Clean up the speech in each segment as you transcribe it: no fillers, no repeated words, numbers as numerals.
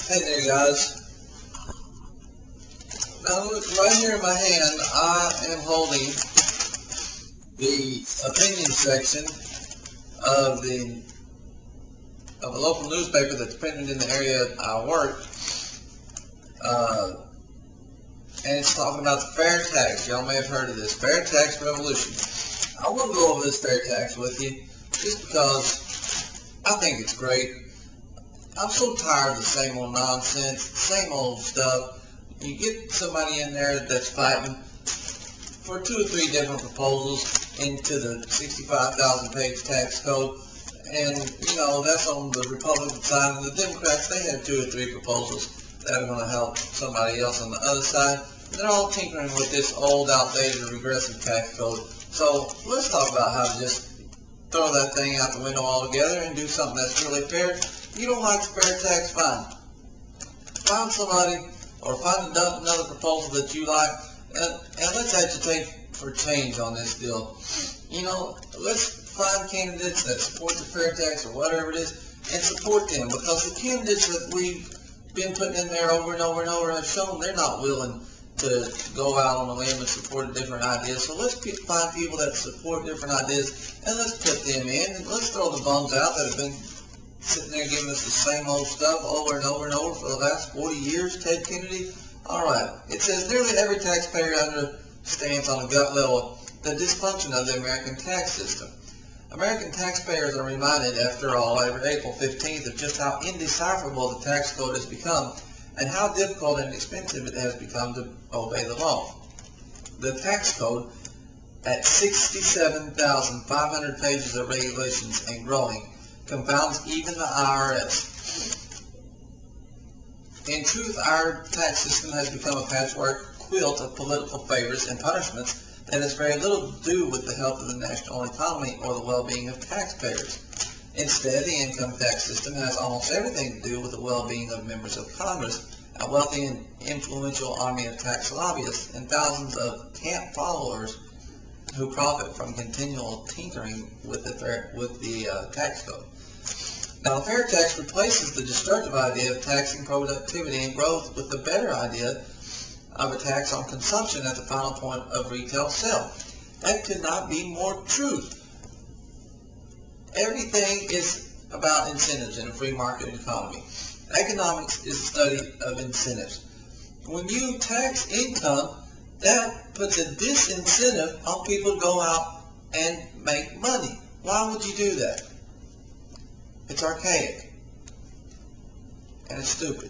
Hey there, guys. Now, look, right here in my hand, I am holding the opinion section of a local newspaper that's printed in the area I work, and it's talking about the fair tax. Y'all may have heard of this fair tax revolution. I want to go over this fair tax with you, just because I think it's great. I'm so tired of the same old nonsense, same old stuff. You get somebody in there that's fighting for 2 or 3 different proposals into the 65,000 page tax code, and that's on the Republican side. And the Democrats, they have 2 or 3 proposals that are going to help somebody else on the other side. They're all tinkering with this old, outdated, regressive tax code. So let's talk about how to just throw that thing out the window altogether and do something that's really fair. You don't like the fair tax, fine. Find somebody or find another proposal that you like, and let's agitate for change on this deal. Let's find candidates that support the fair tax or whatever it is, and support them, because the candidates that we've been putting in there over and over and over have shown they're not willing to go out on a limb and support different ideas. So let's find people that support different ideas, and let's put them in, and let's throw the bums out that have been sitting there giving us the same old stuff over and over and over for the last 40 years, Ted Kennedy. All right. It says nearly every taxpayer understands on a gut level the dysfunction of the American tax system. American taxpayers are reminded, after all, every April 15th of just how indecipherable the tax code has become and how difficult and expensive it has become to obey the law. The tax code, at 67,500 pages of regulations and growing, confounds even the IRS. In truth, our tax system has become a patchwork quilt of political favors and punishments that has very little to do with the health of the national economy or the well-being of taxpayers. Instead, the income tax system has almost everything to do with the well-being of members of Congress, a wealthy and influential army of tax lobbyists, and thousands of camp followers who profit from continual tinkering with the tax code. Now, the fair tax replaces the destructive idea of taxing productivity and growth with the better idea of a tax on consumption at the final point of retail sale. That could not be more true. Everything is about incentives in a free market economy. Economics is the study of incentives. When you tax income, that puts a disincentive on people to go out and make money. Why would you do that? It's archaic, and it's stupid.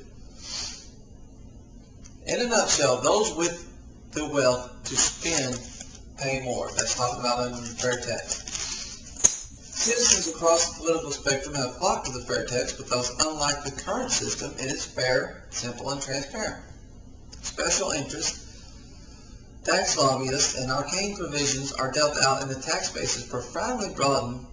In a nutshell, those with the wealth to spend pay more. That's talking about under the fair tax. Citizens across the political spectrum have flocked to the fair tax because, unlike the current system, it is fair, simple, and transparent. Special interests, tax lobbyists, and arcane provisions are dealt out, and the tax base is profoundly broadened.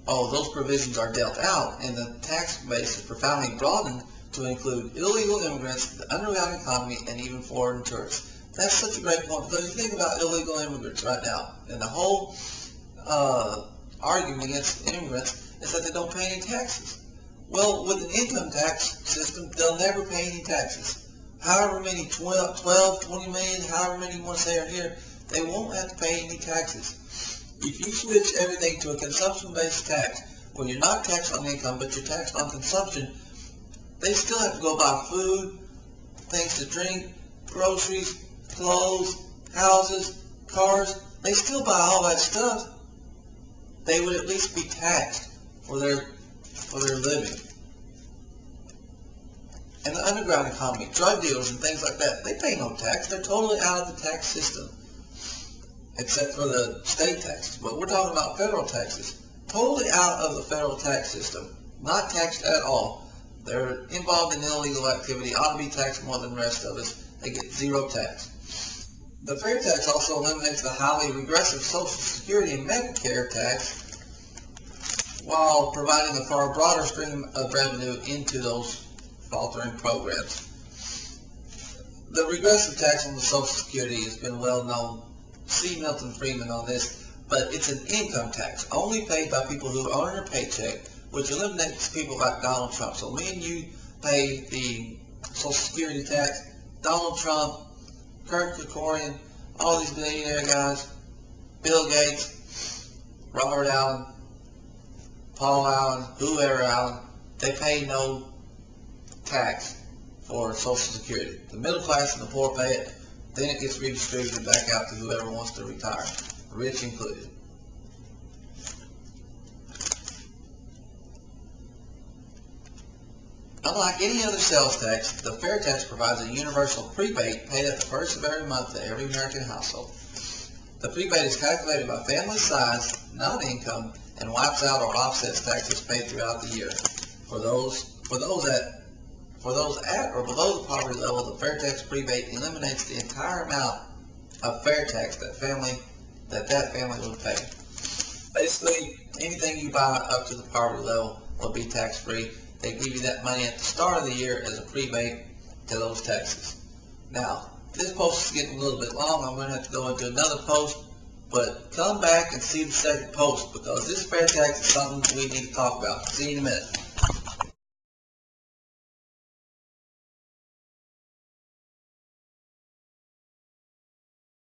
Those provisions are dealt out, and the tax base is profoundly broadened to include illegal immigrants, the underground economy, and even foreign tourists. That's such a great point, because you think about illegal immigrants right now, and the whole argument against immigrants is that they don't pay any taxes. Well, with an income tax system, they'll never pay any taxes. However many, 12, 20 million, however many you want to say are here, they won't have to pay any taxes. If you switch everything to a consumption-based tax, where you're not taxed on income, but you're taxed on consumption, they still have to go buy food, things to drink, groceries, clothes, houses, cars. They still buy all that stuff. They would at least be taxed for their living. And the underground economy, drug dealers and things like that, they pay no tax. They're totally out of the tax system, except for the state taxes. But we're talking about federal taxes. Totally out of the federal tax system. Not taxed at all. They're involved in illegal activity, ought to be taxed more than the rest of us. They get zero tax. The fair tax also eliminates the highly regressive Social Security and Medicare tax, while providing a far broader stream of revenue into those faltering programs. The regressive tax on the Social Security has been well known. See Milton Friedman on this, but it's an income tax only paid by people who earn a paycheck, which eliminates people like Donald Trump. So me and you pay the Social Security tax. Donald Trump, Kirk Kerkorian, all these billionaire guys, Bill Gates, Robert Allen, Paul Allen, whoever Allen, they pay no tax for Social Security. The middle class and the poor pay it. Then it gets redistributed back out to whoever wants to retire, rich included. Unlike any other sales tax, the fair tax provides a universal prebate paid at the first of every month to every American household. The prebate is calculated by family size, not income, and wipes out or offsets taxes paid throughout the year. For those at or below the poverty level, the fair tax prebate eliminates the entire amount of fair tax that family would pay. Basically, anything you buy up to the poverty level will be tax-free. They give you that money at the start of the year as a prebate to those taxes. Now, this post is getting a little bit long. I'm going to have to go into another post, but come back and see the second post because this fair tax is something we need to talk about. See you in a minute.